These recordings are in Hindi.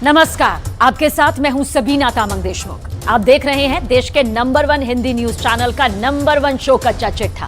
नमस्कार, आपके साथ मैं हूं सबीना तामंग देशमुख। आप देख रहे हैं देश के नंबर 1 हिंदी न्यूज चैनल का नंबर 1 शो कच्चा चिट्ठा।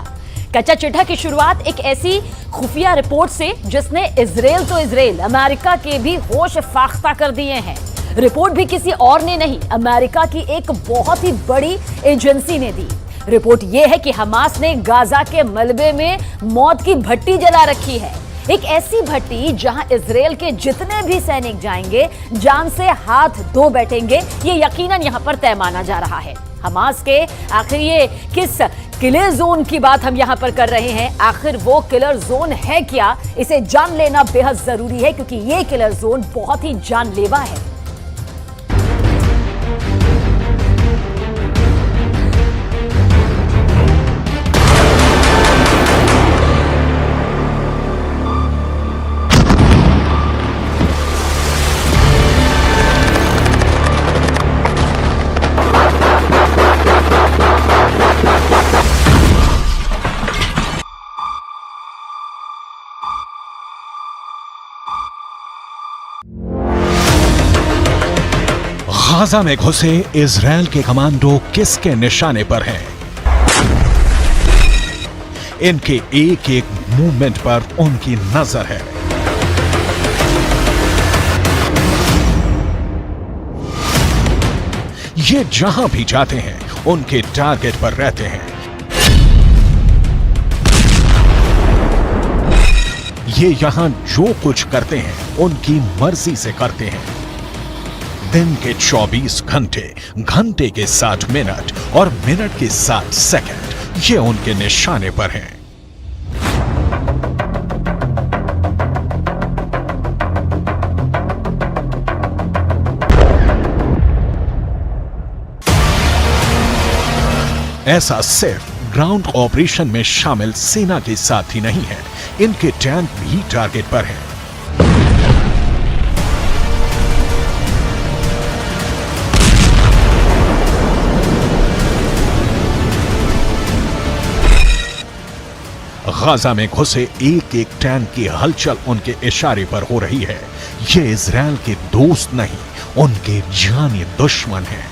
कच्चा चिट्ठा की शुरुआत एक ऐसी खुफिया रिपोर्ट से जिसने इजराइल अमेरिका के भी होश फाख्ता कर दिए हैं। रिपोर्ट भी किसी और ने नहीं, अमेरिका की एक बहुत ही बड़ी एजेंसी ने दी। रिपोर्ट यह है कि हमास ने गाजा के मलबे में मौत की भट्टी जला रखी है। एक ऐसी भट्टी जहां इजराइल के जितने भी सैनिक जाएंगे जान से हाथ धो बैठेंगे, ये यकीनन यहां पर तय माना जा रहा है। हमास के आखिर ये किस किलर जोन की बात हम यहां पर कर रहे हैं, आखिर वो किलर जोन है क्या, इसे जान लेना बेहद जरूरी है क्योंकि ये किलर जोन बहुत ही जानलेवा है। गाजा में घुसे इजराइल के कमांडो किसके निशाने पर हैं? इनके एक एक मूवमेंट पर उनकी नजर है। ये जहां भी जाते हैं उनके टारगेट पर रहते हैं। ये यहां जो कुछ करते हैं उनकी मर्जी से करते हैं। दिन के 24 घंटे, घंटे के 60 मिनट और मिनट के 60 सेकंड ये उनके निशाने पर हैं। ऐसा सिर्फ ग्राउंड ऑपरेशन में शामिल सेना के साथ ही नहीं है, इनके टैंक भी टारगेट पर हैं। गाजा में घुसे एक एक टैंक की हलचल उनके इशारे पर हो रही है। ये इजराइल के दोस्त नहीं, उनके जानी दुश्मन हैं।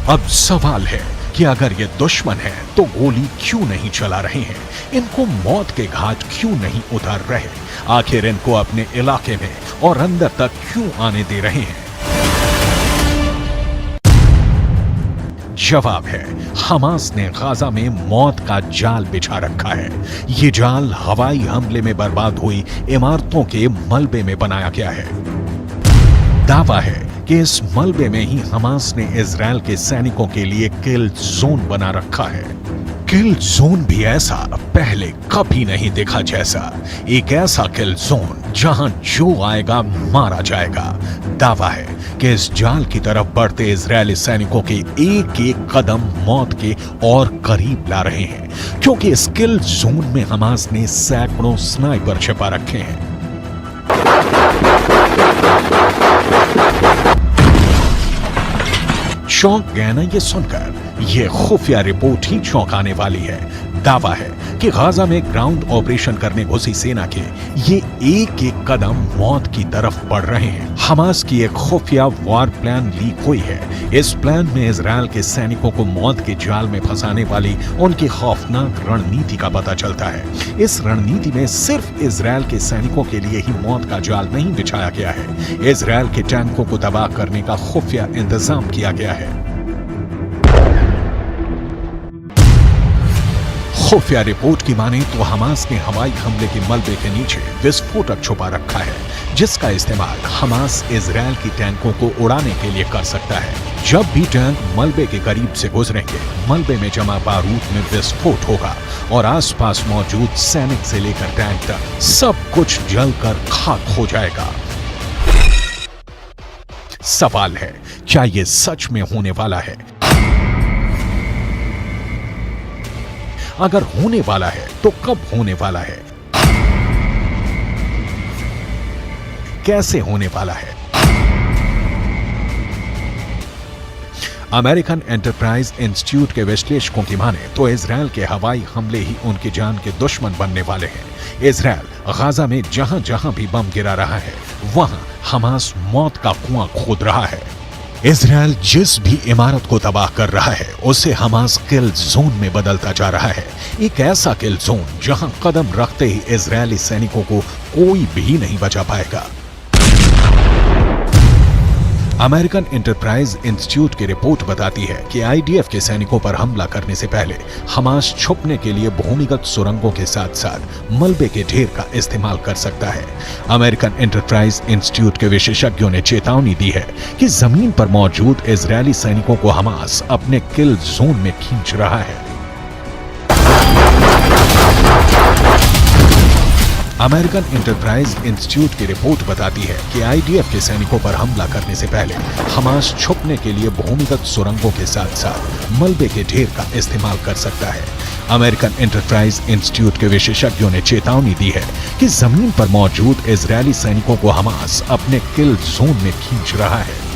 अब सवाल है कि अगर ये दुश्मन है तो गोली क्यों नहीं चला रहे हैं, इनको मौत के घाट क्यों नहीं उतार रहे, आखिर इनको अपने इलाके में और अंदर तक क्यों आने दे रहे हैं? जवाब है, हमास ने गाजा में मौत का जाल बिछा रखा है। ये जाल हवाई हमले में बर्बाद हुई इमारतों के मलबे में बनाया गया है। दावा है कि इस मलबे में ही हमास ने इजराइल के सैनिकों के लिए किल जोन बना रखा है। किल जोन भी ऐसा पहले कभी नहीं देखा जैसा, एक ऐसा किल जोन जहां जो आएगा मारा जाएगा। दावा है कि इस जाल की तरफ बढ़ते इजरायली सैनिकों के एक एक कदम मौत के और करीब ला रहे हैं, क्योंकि इस किल जोन में हमास ने सैकड़ों स्नाइपर छिपा रखे हैं। चौंक गए ना ये सुनकर? ये खुफिया रिपोर्ट ही चौंकाने वाली है। दावा है कि गाजा में ग्राउंड ऑपरेशन करने घुसी सेना के ये एक एक कदम मौत की तरफ बढ़ रहे हैं। हमास की एक खुफिया वॉर प्लान लीक हुई है। इस प्लान में इजराइल के सैनिकों को मौत के जाल में फंसाने वाली उनकी खौफनाक रणनीति का पता चलता है। इस रणनीति में सिर्फ इजराइल के सैनिकों के लिए ही मौत का जाल नहीं बिछाया गया है, इजराइल के टैंकों को तबाह करने का खुफिया इंतजाम किया गया है। खुफिया रिपोर्ट की माने तो हमास ने हवाई हमले के मलबे के नीचे विस्फोटक छुपा रखा है, जिसका इस्तेमाल हमास इजराइल की टैंकों को उड़ाने के लिए कर सकता है। जब भी टैंक मलबे के करीब से गुजरेंगे, मलबे में जमा बारूद में विस्फोट होगा और आसपास मौजूद सैनिक से लेकर टैंक तक सब कुछ जलकर खाक हो जाएगा। सवाल है, क्या यह सच में होने वाला है? अगर होने वाला है तो कब होने वाला है, कैसे होने वाला है? अमेरिकन एंटरप्राइज इंस्टीट्यूट के विश्लेषकों की माने तो इजरायल के हवाई हमले ही उनकी जान के दुश्मन बनने वाले हैं। इजरायल गाजा में जहां जहां भी बम गिरा रहा है वहां हमास मौत का कुआं खोद रहा है। इजरायल जिस भी इमारत को तबाह कर रहा है उसे हमास किल जोन में बदलता जा रहा है। एक ऐसा किल जोन जहां कदम रखते ही इजरायली सैनिकों को कोई भी नहीं बचा पाएगा। अमेरिकन एंटरप्राइज इंस्टीट्यूट की रिपोर्ट बताती है कि आईडीएफ के सैनिकों पर हमला करने से पहले हमास छुपने के लिए भूमिगत सुरंगों के साथ साथ मलबे के ढेर का इस्तेमाल कर सकता है। अमेरिकन एंटरप्राइज इंस्टीट्यूट के विशेषज्ञों ने चेतावनी दी है कि जमीन पर मौजूद इजरायली सैनिकों को हमास अपने किल जोन में खींच रहा है। अमेरिकन एंटरप्राइज इंस्टीट्यूट की रिपोर्ट बताती है कि आईडीएफ के सैनिकों पर हमला करने से पहले हमास छुपने के लिए भूमिगत सुरंगों के साथ साथ मलबे के ढेर का इस्तेमाल कर सकता है। अमेरिकन एंटरप्राइज इंस्टीट्यूट के विशेषज्ञों ने चेतावनी दी है कि जमीन पर मौजूद इजरायली सैनिकों को हमास अपने किल जोन में खींच रहा है।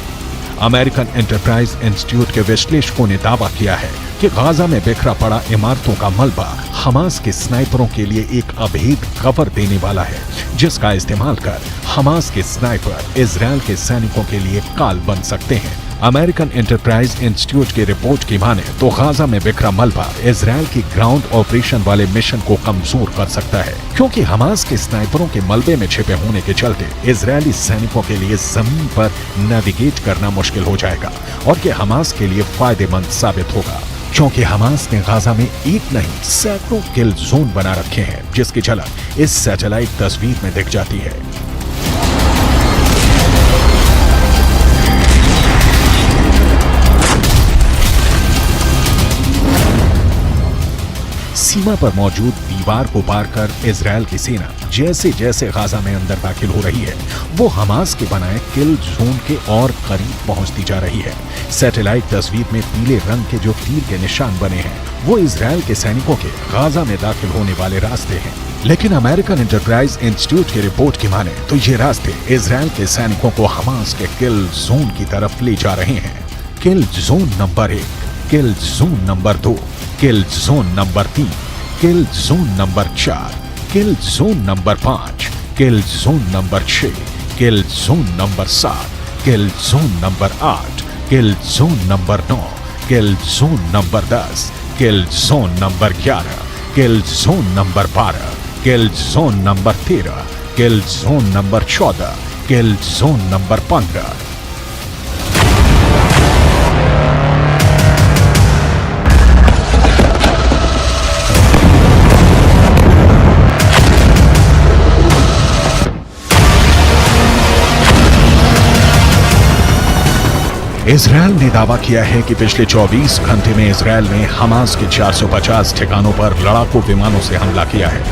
अमेरिकन एंटरप्राइज इंस्टीट्यूट के विश्लेषकों ने दावा किया है कि गाजा में बिखरा पड़ा इमारतों का मलबा हमास के स्नाइपरों के लिए एक अभेद कवर देने वाला है, जिसका इस्तेमाल कर हमास के स्नाइपर इजरायल के सैनिकों के लिए काल बन सकते हैं। अमेरिकन एंटरप्राइज इंस्टीट्यूट की रिपोर्ट की माने तो गाजा में बिखरा मलबा इजरायल की ग्राउंड ऑपरेशन वाले मिशन को कमजोर कर सकता है, क्योंकि हमास के स्नाइपरों के मलबे में छिपे होने के चलते इजरायली सैनिकों के लिए जमीन पर नेविगेट करना मुश्किल हो जाएगा और ये हमास के लिए फायदेमंद साबित होगा, क्योंकि हमास ने गाजा में एक नहीं सैकड़ों किल जोन बना रखे हैं, जिसकी झलक इस सैटेलाइट तस्वीर में दिख जाती है। सीमा पर मौजूद दीवार को पार कर इजरायल की सेना जैसे जैसे गाजा में अंदर दाखिल हो रही है वो हमास के बनाए किल जोन के और करीब पहुंचती जा रही है। सैटेलाइट तस्वीर में पीले रंग के जो तीर के निशान बने हैं वो इजरायल के सैनिकों के गाजा में दाखिल होने वाले रास्ते हैं, लेकिन अमेरिकन एंटरप्राइज इंस्टीट्यूट की रिपोर्ट की माने तो ये रास्ते इजरायल के सैनिकों को हमास के किल जोन की तरफ ले जा रहे हैं। किल जोन नंबर 1, किल जोन नंबर 2, किल जोन नंबर 3, किल जोन नंबर 4, किल जोन नंबर 5, किल जोन नंबर 6, किल जोन नंबर 7, किल जोन नंबर 8, किल जोन नंबर 9, किल जोन नंबर 10, किल जोन नंबर 11, किल जोन नंबर 12, किल जोन नंबर 13, किल जोन नंबर 14, किल जोन नंबर 15। इजरायल ने दावा किया है कि पिछले 24 घंटे में इजरायल ने हमास के 450 ठिकानों पर लड़ाकू विमानों से हमला किया है।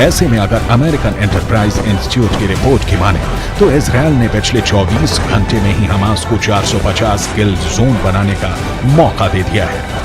ऐसे में अगर अमेरिकन एंटरप्राइज इंस्टीट्यूट की रिपोर्ट की माने तो इजरायल ने पिछले 24 घंटे में ही हमास को 450 किल जोन बनाने का मौका दे दिया है।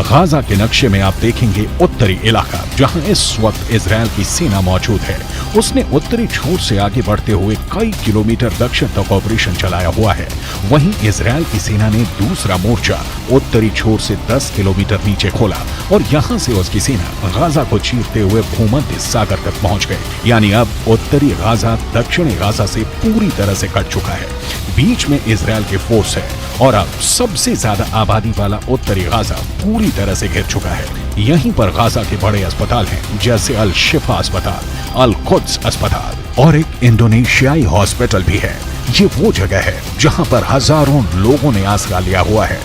गाजा के नक्शे में आप देखेंगे उत्तरी इलाका जहां इस वक्त इजरायल की सेना मौजूद है। उसने उत्तरी छोर से आगे बढ़ते हुए कई किलोमीटर दक्षिण तक ऑपरेशन चलाया हुआ है। वहीं इजरायल की सेना ने दूसरा मोर्चा उत्तरी छोर से 10 किलोमीटर नीचे खोला और यहां से उसकी सेना गाजा को चीरते हुए भूमध्य सागर तक पहुंच गई। यानी अब उत्तरी गाजा दक्षिणी गाजा से पूरी तरह से कट चुका है। बीच में इजरायल के फोर्स है और अब सबसे ज्यादा आबादी वाला उत्तरी गाजा पूरी तरह से घिर चुका है। यहीं पर गाजा के बड़े अस्पताल हैं जैसे अल शिफा अस्पताल, अल कुद्स अस्पताल और एक इंडोनेशियाई हॉस्पिटल भी है। ये वो जगह है जहां पर हजारों लोगों ने आसरा लिया हुआ है।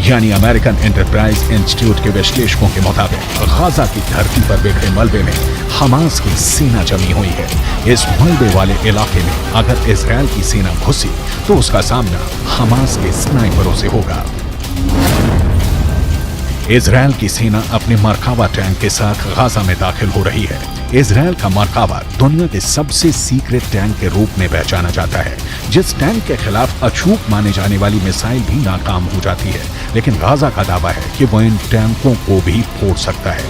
यानी अमेरिकन एंटरप्राइज इंस्टीट्यूट के विश्लेषकों के मुताबिक गाजा की धरती पर बिखरे मलबे में हमास की सेना जमी हुई है। इस मलबे वाले इलाके में अगर इजरायल की सेना घुसी तो उसका सामना हमास के स्नाइपरों से होगा। इजरायल की सेना अपने मरकावा टैंक के साथ गाजा में दाखिल हो रही है। इजरायल का मरकावा दुनिया के सबसे सीक्रेट टैंक के रूप में पहचाना जाता है। जिस टैंक के खिलाफ अचूक माने जाने वाली मिसाइल भी नाकाम हो जाती है, लेकिन गाजा का दावा है कि वो इन टैंकों को भी फोड़ सकता है।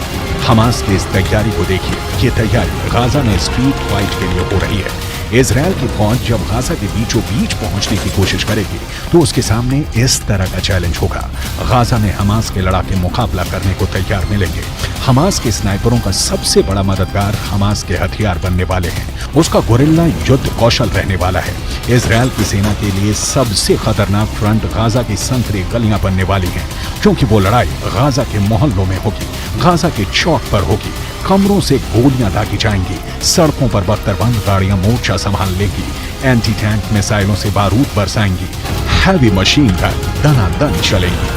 हमास की इस तैयारी को देखिए। ये तैयारी गाजा में स्ट्रीट फाइट के लिए हो रही है। इजरायल की फौज जब गाजा के बीचों बीच पहुंचने की कोशिश करेगी तो उसके सामने इस तरह का चैलेंज होगा। गाजा में हमास के लड़ाके मुकाबला करने को तैयार मिलेंगे। हमास के स्नाइपरों का सबसे बड़ा मददगार हमास के हथियार बनने वाले हैं। उसका गोरिल्ला युद्ध कौशल रहने वाला है। इजरायल की सेना के लिए सबसे खतरनाक फ्रंट गाजा की संकरी गलियां बनने वाली हैं, क्योंकि वो लड़ाई गाजा के मोहल्लों में होगी, गाजा के चौक पर होगी। कमरों से गोलियां दागी जाएंगी, सड़कों पर बख्तरबंद गाड़ियां मोर्चा संभाल लेंगी, एंटी टैंक मिसाइलों से बारूद बरसाएंगी, हैवी मशीन गन दनादन चलेंगी।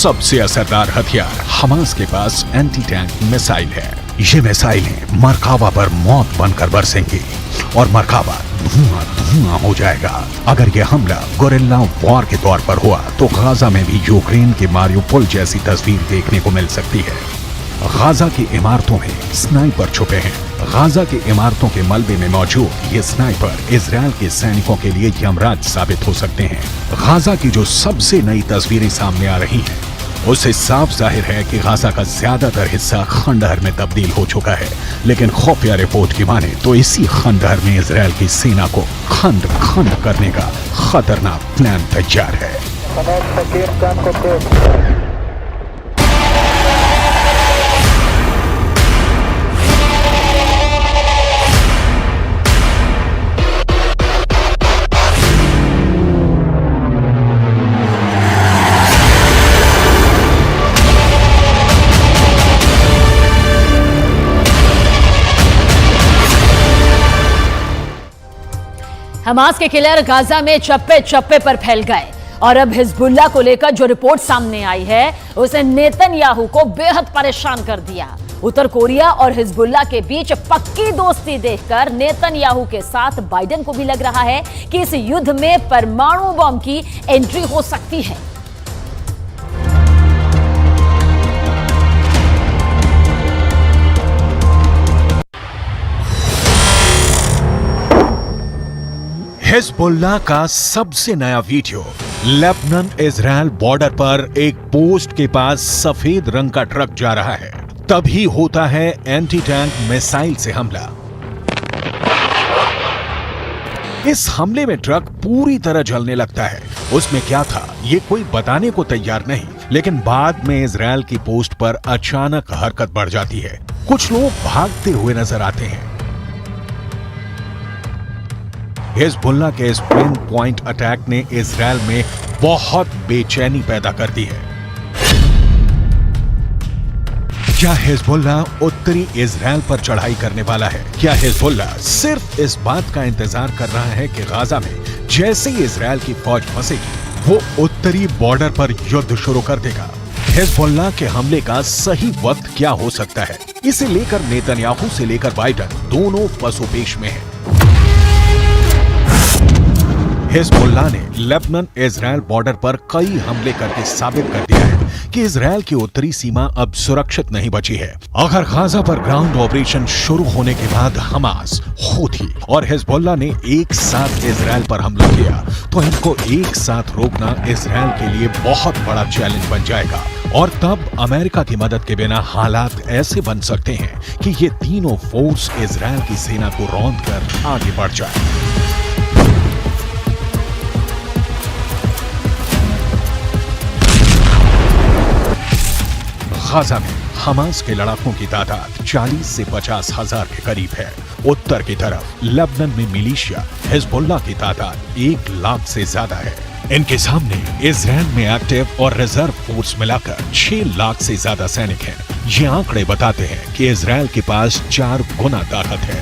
सबसे असरदार हथियार हमास के पास एंटी टैंक मिसाइल है। ये मिसाइलें मरकावा पर मौत बनकर बरसेंगी और मरकावा धुआं धुआं हो जाएगा। अगर यह हमला गोरिल्ला वॉर के तौर पर हुआ तो गाजा में भी यूक्रेन के मारियोपोल जैसी तस्वीर देखने को मिल सकती है। गाजा की इमारतों में स्नाइपर छुपे हैं। गाजा की इमारतों के मलबे में मौजूद ये स्नाइपर इजरायल के सैनिकों के लिए यमराज साबित हो सकते हैं। गाजा की जो सबसे नई तस्वीरें सामने आ रही हैं, उससे साफ जाहिर है कि गाजा का ज्यादातर हिस्सा खंडहर में तब्दील हो चुका है। लेकिन खुफिया रिपोर्ट की माने तो इसी खंडहर में इजरायल की सेना को खंड खंड करने का खतरनाक प्लान तैयार है। हमास के किलर गाजा में चप्पे चप्पे पर फैल गए और अब हिजबुल्लाह को लेकर जो रिपोर्ट सामने आई है उसे नेतन्याहू को बेहद परेशान कर दिया। उत्तर कोरिया और हिजबुल्लाह के बीच पक्की दोस्ती देखकर नेतन्याहू के साथ बाइडेन को भी लग रहा है कि इस युद्ध में परमाणु बम की एंट्री हो सकती है। हिजबुल्लाह का सबसे नया वीडियो। लेबनान इजरायल बॉर्डर पर एक पोस्ट के पास सफेद रंग का ट्रक जा रहा है, तभी होता है एंटी टैंक मिसाइल से हमला। इस हमले में ट्रक पूरी तरह जलने लगता है। उसमें क्या था ये कोई बताने को तैयार नहीं, लेकिन बाद में इजरायल की पोस्ट पर अचानक हरकत बढ़ जाती है। कुछ लोग भागते हुए नजर आते हैं। हिजबुल्लाह के इस पिन पॉइंट अटैक ने इजरायल में बहुत बेचैनी पैदा कर दी है। क्या हिजबुल्लाह उत्तरी इजरायल पर चढ़ाई करने वाला है? क्या हिजबुल्लाह सिर्फ इस बात का इंतजार कर रहा है कि गाजा में जैसे ही इजरायल की फौज फंसेगी वो उत्तरी बॉर्डर पर युद्ध शुरू कर देगा? हिजबुल्लाह के हमले का सही वक्त क्या हो सकता है? इसे लेकर नेतन्याहू से लेकर बाइडेन दोनों पसोपेश में हैं। हिजबुल्लाह ने लेबनान इजरायल बॉर्डर पर कई हमले करके साबित कर दिया है कि इजरायल की उत्तरी सीमा अब सुरक्षित नहीं बची है। अगर गाजा पर ग्राउंड ऑपरेशन शुरू होने के बाद हमास, हूथी और हिजबुल्लाह ने एक साथ इजरायल पर हमला किया तो इनको एक साथ रोकना इजरायल के लिए बहुत बड़ा चैलेंज बन जाएगा। और तब अमेरिका की मदद के बिना हालात ऐसे बन सकते हैं कि ये तीनों फोर्स इजरायल की सेना को रौंद कर आगे बढ़ जाए। गाजा में हमास के लड़ाकों की तादाद 40 से 50 हजार के करीब है। उत्तर की तरफ लेबनान में मिलिशिया हिजबुल्लाह की तादाद 1 लाख से ज्यादा है। इनके सामने इजरायल में एक्टिव और रिजर्व फोर्स मिलाकर 6 लाख से ज्यादा सैनिक हैं। ये आंकड़े बताते हैं कि इजरायल के पास 4 गुना ताकत है।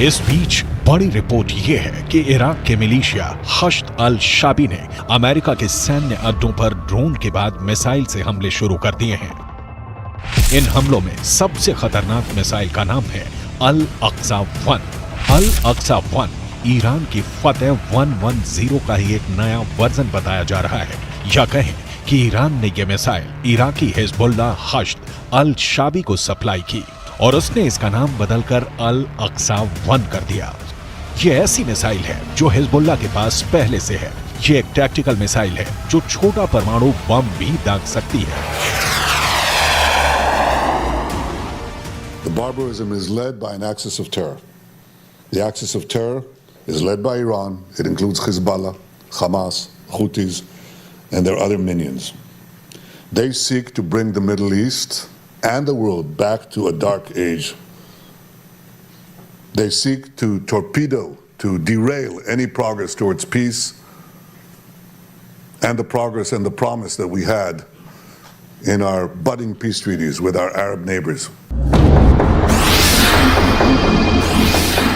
इस बीच बड़ी रिपोर्ट यह है कि इराक के मिलिशिया हश्द अल शाबी ने अमेरिका के सैन्य अड्डों पर ड्रोन के बाद मिसाइल से हमले शुरू कर दिए हैं। इन हमलों में सबसे खतरनाक मिसाइल का नाम है अल अक्सा 1। अल अक्सा 1 ईरान की फतेह 110 का ही एक नया वर्जन बताया जा रहा है, या कहें कि ईरान ने यह मिसाइल इराकी हिजबुल्लाह हश्द अल शाबी को सप्लाई की और उसने इसका नाम बदलकर अल अक्सा 1 कर दिया। यह ऐसी मिसाइल है जो हिजबुल्लाह के पास पहले से है। यह एक टैक्टिकल मिसाइल है जो छोटा परमाणु बम भी दाग सकती है। The barbarism is led by an axis of terror. The axis of terror is led by Iran. It includes Hezbollah, Hamas, Houthis, and their other minions. They seek to bring the Middle East and the world back to a dark age. They seek to torpedo, to derail any progress towards peace and the progress and the promise that we had in our budding peace treaties with our Arab neighbors.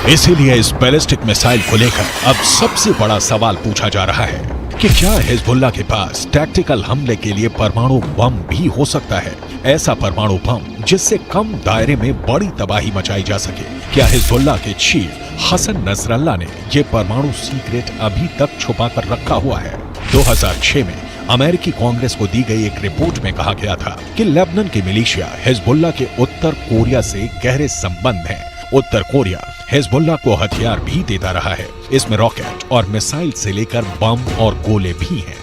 इसीलिए इस बैलिस्टिक मिसाइल को लेकर अब सबसे बड़ा सवाल पूछा जा रहा है कि क्या हिजबुल्लाह के पास टैक्टिकल हमले के लिए परमाणु बम भी हो सकता है, ऐसा परमाणु बम जिससे कम दायरे में बड़ी तबाही मचाई जा सके। क्या हिजबुल्लाह के चीफ हसन नसरल्लाह ने यह परमाणु सीक्रेट अभी तक छुपा कर रखा हुआ है? 2006 में अमेरिकी कांग्रेस को दी गई एक रिपोर्ट में कहा गया था कि लेबनान की मिलिशिया हिजबुल्लाह के उत्तर कोरिया से गहरे संबंध हैं। उत्तर कोरिया हिजबुल्लाह को हथियार भी देता रहा है। इसमें रॉकेट और मिसाइल से लेकर बम और गोले भी हैं।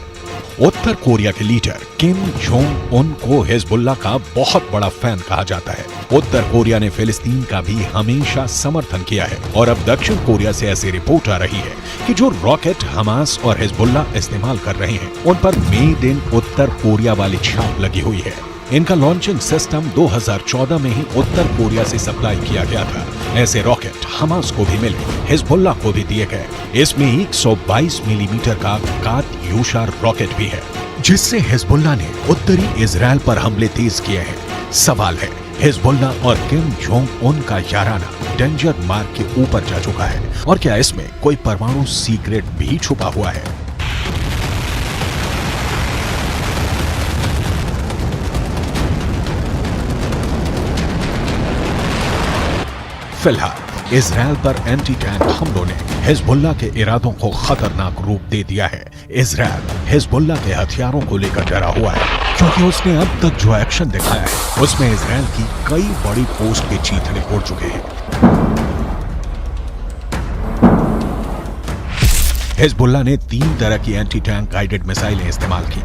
उत्तर कोरिया के लीडर किम जोंग उन को हिजबुल्लाह का बहुत बड़ा फैन कहा जाता है। उत्तर कोरिया ने फिलिस्तीन का भी हमेशा समर्थन किया है और अब दक्षिण कोरिया से ऐसी रिपोर्ट आ रही है कि जो रॉकेट हमास और हिजबुल्लाह इस्तेमाल कर रहे हैं उन पर मेड इन उत्तर कोरिया वाली छाप लगी हुई है। इनका लॉन्चिंग सिस्टम 2014 में ही उत्तर कोरिया से सप्लाई किया गया था। ऐसे रॉकेट हमास को भी मिले, हिजबुल्लाह को भी दिए गए। इसमें 122 मिलीमीटर का कात्यूशा रॉकेट भी है, जिससे हिजबुल्लाह ने उत्तरी इजराइल पर हमले तेज किए हैं। सवाल है, हिजबुल्लाह और किम जोंग उन का याराना डेंजर मार्क के ऊपर जा चुका है और क्या इसमें कोई परमाणु सीक्रेट भी छुपा हुआ है? फिलहाल इजराइल पर एंटी टैंक हमलों ने हिजबुल्लाह के इरादों को खतरनाक रूप दे दिया है। इजराइल हिजबुल्लाह के हथियारों को लेकर डरा हुआ है क्योंकि उसने अब तक जो एक्शन दिखाया है उसमें इजराइल की कई बड़ी पोस्ट के चीथड़े उड़ चुके हैं। हिजबुल्लाह ने 3 तरह की एंटी टैंक गाइडेड मिसाइलें इस्तेमाल की।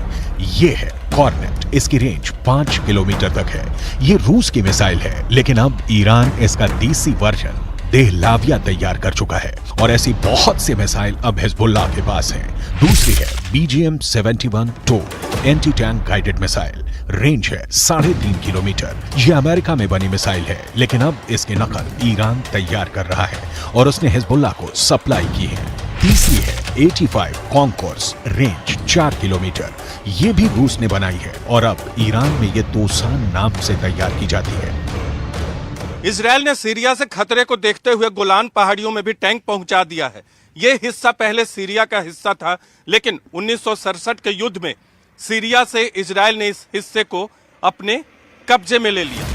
ये है कॉर्नेट, इसकी रेंज 5 किलोमीटर तक है। ये रूस की मिसाइल है, लेकिन अब ईरान इसका देसी वर्जन देहलाविया तैयार कर चुका है और ऐसी बहुत सी मिसाइल अब हिजबुल्लाह के पास हैं। दूसरी है BGM-71-2 anti tank guided missile, range है 3.5 किलोमीटर। ये अमेरिका में बनी मिसाइल है, लेकिन अब इसकी नकल ईरान तैयार कर रहा है और उसने हिजबुल्लाह को सप्लाई की है। तीसरी है 85 कॉन्कोर्स, रेंज 4 किलोमीटर। ये भी रूस ने बनाई है और अब ईरान में ये तोसान नाम से तैयार की जाती है। इजराइल ने सीरिया से खतरे को देखते हुए गोलान पहाड़ियों में भी टैंक पहुंचा दिया है। ये हिस्सा पहले सीरिया का हिस्सा था, लेकिन 1967 के युद्ध में सीरिया से इजराइल ने इस हिस्से को अपने कब्जे में ले लिया।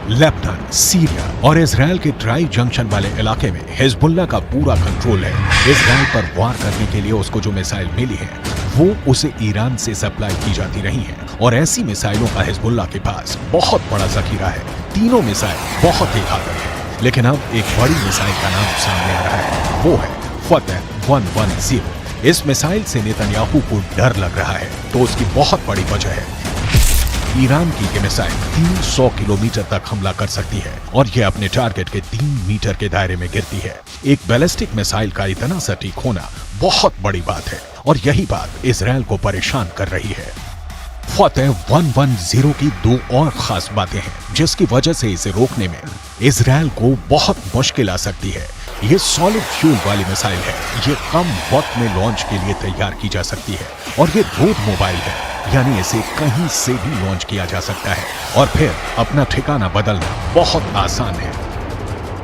लेबनान, सीरिया और इजराइल के ट्राई जंक्शन वाले इलाके में हिजबुल्लाह का पूरा कंट्रोल है। इजराइल पर वार करने के लिए उसको जो मिसाइल मिली है वो उसे ईरान से सप्लाई की जाती रही है और ऐसी मिसाइलों का हिजबुल्लाह के पास बहुत बड़ा जखीरा है। तीनों मिसाइल बहुत ही घातक है, लेकिन अब एक बड़ी मिसाइल का नाम सामने आ रहा है, वो है फतेह 110। इस मिसाइल से नेतन्याहू को डर लग रहा है, तो उसकी बहुत बड़ी वजह है ईरान की ये मिसाइल 300 किलोमीटर तक हमला कर सकती है और ये अपने टारगेट के 3 मीटर के दायरे में गिरती है। एक बैलिस्टिक मिसाइल का इतना सटीक होना बहुत बड़ी बात है और यही बात इजराइल को परेशान कर रही है। फतेह 110 की 2 और खास बातें हैं जिसकी वजह से इसे रोकने में इजराइल को बहुत मुश्किल आ सकती है। ये सॉलिड फ्यूल वाली मिसाइल है, ये कम वक्त में लॉन्च के लिए तैयार की जा सकती है और ये रोड मोबाइल है, यानी इसे कहीं से भी लॉन्च किया जा सकता है और फिर अपना ठिकाना बदलना बहुत आसान है।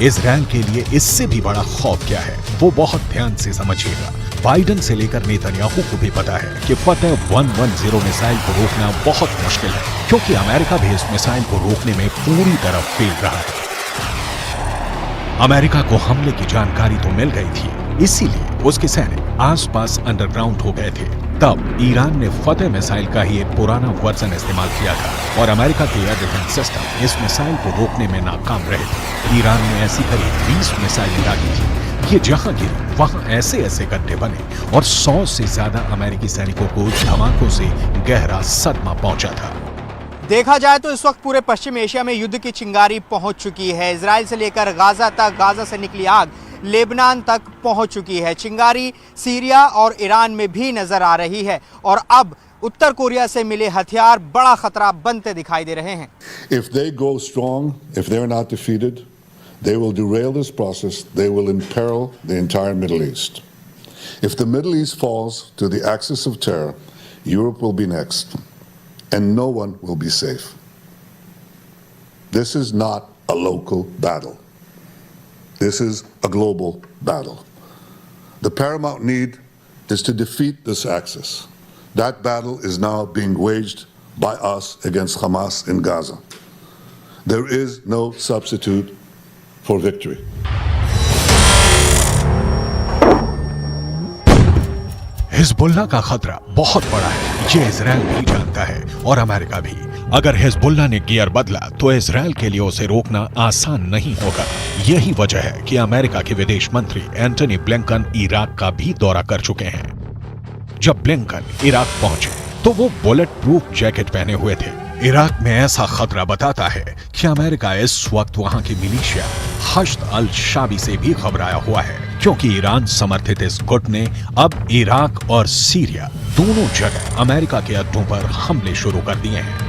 इजराइल के लिए इससे भी बड़ा खौफ क्या है, वो बहुत ध्यान से समझिएगा। बाइडेन से लेकर नेतन्याहू को भी पता है कि फतेह 110 मिसाइल को रोकना बहुत मुश्किल है, क्योंकि अमेरिका भी इस मिसाइल को रोकने में पूरी तरह फेल रहा है। अमेरिका को हमले की जानकारी तो मिल गई थी, इसीलिए उसके सैनिक आसपास अंडरग्राउंड हो गए थे। तब ईरान ने फतेह मिसाइल का ही एक पुराना वर्जन इस्तेमाल किया था और अमेरिका के एयर डिफेंस सिस्टम इस मिसाइल को रोकने में नाकाम रहे थे। ईरान ने ऐसी करीब 20 मिसाइलें दागी थी। ये जहां गिरी वहां ऐसे ऐसे गड्ढे बने और 100 से ज्यादा अमेरिकी सैनिकों को धमाकों से गहरा सदमा पहुंचा था। देखा जाए तो इस वक्त पूरे पश्चिम एशिया में युद्ध की चिंगारी पहुंच चुकी है। इजराइल से लेकर गाजा तक, गाजा से निकली आग लेबनान तक पहुंच चुकी है। चिंगारी सीरिया और ईरान में भी नजर आ रही है और अब उत्तर कोरिया से मिले हथियार बड़ा खतरा बनते दिखाई दे रहे हैं। If they go strong, if they're not defeated, they will derail this process. They will imperil the entire Middle East. If the Middle East falls to the axis of terror, Europe will be next, and no one will be safe. This is not a local battle. This is a global battle. The paramount need is to defeat this axis. That battle is now being waged by us against Hamas in Gaza. There is no substitute for victory. Hezbollah का खतरा बहुत बड़ा है, ये इजराइल भी जानता है और अमेरिका भी। अगर हिजबुल्लाह ने गियर बदला तो इजराइल के लिए उसे रोकना आसान नहीं होगा। यही वजह है कि अमेरिका के विदेश मंत्री एंटनी ब्लिंकन इराक का भी दौरा कर चुके हैं। जब ब्लिंकन इराक पहुंचे तो वो बुलेट प्रूफ जैकेट पहने हुए थे। इराक में ऐसा खतरा बताता है कि अमेरिका इस वक्त वहां की मिलिशिया हश्द अल शाबी से भी घबराया हुआ है, क्योंकि ईरान समर्थित इस गुट ने अब इराक और सीरिया दोनों जगह अमेरिका के अड्डों पर हमले शुरू कर दिए हैं।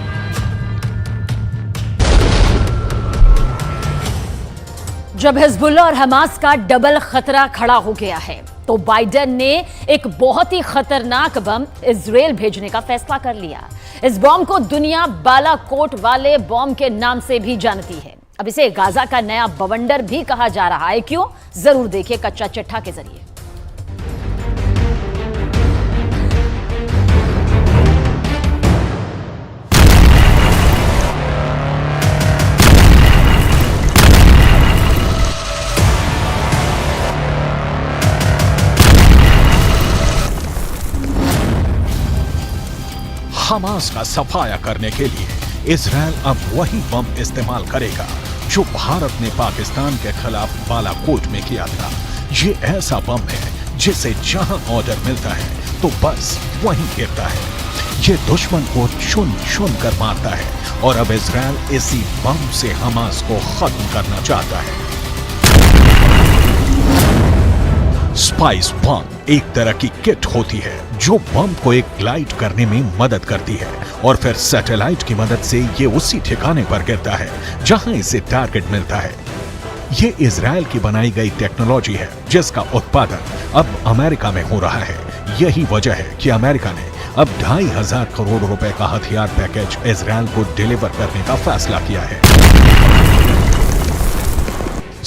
जब हिजबुल्लाह और हमास का डबल खतरा खड़ा हो गया है तो बाइडेन ने एक बहुत ही खतरनाक बम इजराइल भेजने का फैसला कर लिया। इस बम को दुनिया बालाकोट वाले बम के नाम से भी जानती है। अब इसे गाजा का नया बवंडर भी कहा जा रहा है। क्यों? जरूर देखिए कच्चा चिट्ठा के जरिए। हमास का सफाया करने के लिए इजराइल अब वही बम इस्तेमाल करेगा जो भारत ने पाकिस्तान के खिलाफ बालाकोट में किया था। ये ऐसा बम है जिसे जहां ऑर्डर मिलता है तो बस वहीं गिरता है। ये दुश्मन को चुन चुन कर मारता है और अब इजराइल इसी बम से हमास को खत्म करना चाहता है। स्पाइस बम एक तरह की किट होती है जो बम को एक ग्लाइड करने में मदद करती है और फिर सैटेलाइट की मदद से ये उसी ठिकाने पर गिरता है जहां इसे टारगेट मिलता है। ये इजराइल की बनाई गई टेक्नोलॉजी है जिसका उत्पादन अब अमेरिका में हो रहा है। यही वजह है कि अमेरिका ने अब 2,500 करोड़ रुपए का हथियार पैकेज इजराइल को डिलीवर करने का फैसला किया है।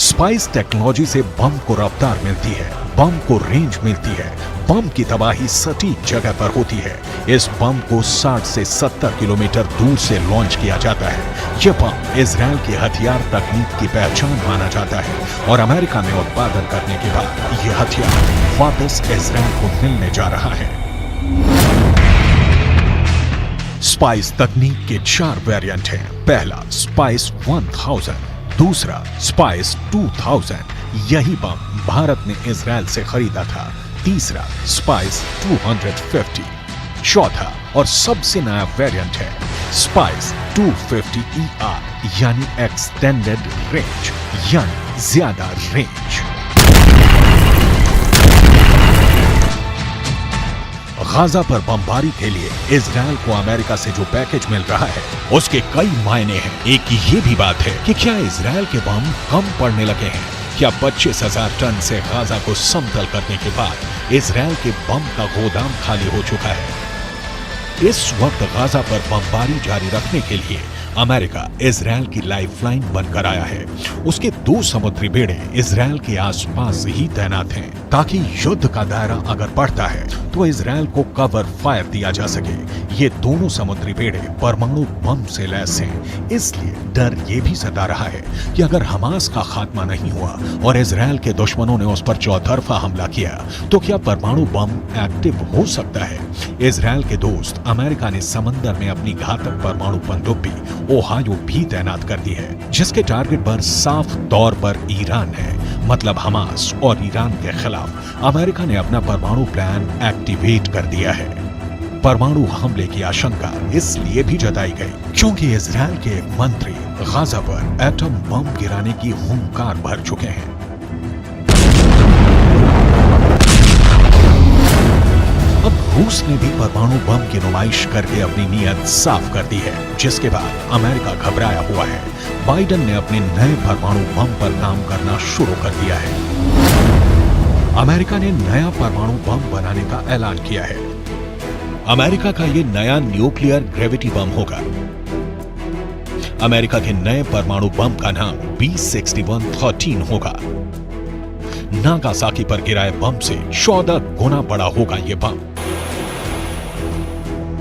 स्पाइस टेक्नोलॉजी से बम को रफ्तार मिलती है, बम को रेंज मिलती है, बम की तबाही सटीक जगह पर होती है। इस बम को 60 से 70 किलोमीटर दूर से लॉन्च किया जाता है। यह बम इजराइल की हथियार तकनीक की पहचान माना जाता है और अमेरिका में उत्पादन करने के बाद यह हथियार वापस इजराइल को मिलने जा रहा है। स्पाइस तकनीक के 4 वेरिएंट हैं। पहला स्पाइस 1000, दूसरा स्पाइस 2000, यही बम भारत ने इजराइल से खरीदा था। तीसरा स्पाइस 250, चौथा और सबसे नया वेरिएंट है स्पाइस 250ER यानी एक्सटेंडेड रेंज यानी ज्यादा रेंज। गाजा पर बमबारी के लिए इजराइल को अमेरिका से जो पैकेज मिल रहा है उसके कई मायने हैं। एक ये भी बात है कि क्या इजराइल के बम कम पड़ने लगे हैं? क्या 25,000 टन से गाजा को समतल करने के बाद इजराइल के बम का गोदाम खाली हो चुका है? इस वक्त गाजा पर बमबारी जारी रखने के लिए अमेरिका इजराइल की लाइफलाइन बनकर आया है। उसके 2 समुद्री बेड़े इजराइल के आसपास ही तैनात हैं ताकि युद्ध का दायरा अगर बढ़ता है तो इजराइल को कवर फायर दिया जा सके। ये दोनों समुद्री बेड़े परमाणु बम से लैस हैं, इसलिए डर ये भी सता रहा है कि अगर हमास का खात्मा नहीं हुआ और इजराइल के दुश्मनों ने उस पर चौतरफा हमला किया तो क्या परमाणु बम एक्टिव हो सकता है? इजराइल के दोस्त अमेरिका ने समंदर में अपनी घातक परमाणु पनडुब्बी ओहायो भी तैनात कर दी है, जिसके टारगेट पर साफ तौर पर ईरान है। मतलब हमास और ईरान के खिलाफ अमेरिका ने अपना परमाणु प्लान एक्टिवेट कर दिया है। परमाणु हमले की आशंका इसलिए भी जताई गई क्योंकि इजराइल के एक मंत्री गाजा पर एटम बम गिराने की हुंकार भर चुके हैं। अब रूस ने भी परमाणु बम की नुमाइश करके अपनी नीयत साफ कर दी है, जिसके बाद अमेरिका घबराया हुआ है। बाइडेन ने अपने नए परमाणु बम पर काम करना शुरू कर दिया है। अमेरिका ने नया परमाणु बम बनाने का ऐलान किया है। अमेरिका का ये नया न्यूक्लियर ग्रेविटी बम होगा। अमेरिका के नए परमाणु बम का नाम B6113 होगा। नागासाकी पर गिराए बम से 14 गुना बड़ा होगा यह बम।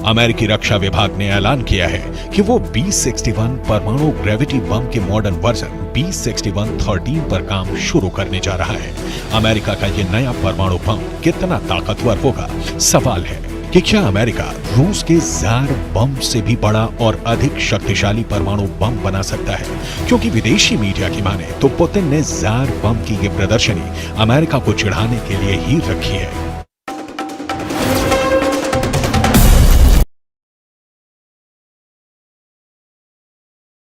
अमेरिकी रक्षा विभाग ने ऐलान किया है कि वो B61 परमाणु ग्रेविटी बम के मॉडर्न वर्जन B6113 पर काम शुरू करने जा रहा है। अमेरिका का यह नया परमाणु बम कितना ताकतवर होगा? सवाल है कि क्या अमेरिका रूस के जार बम से भी बड़ा और अधिक शक्तिशाली परमाणु बम बना सकता है? क्योंकि विदेशी मीडिया की माने तो पुतिन ने जार बम की ये प्रदर्शनी अमेरिका को चिढ़ाने के लिए ही रखी है।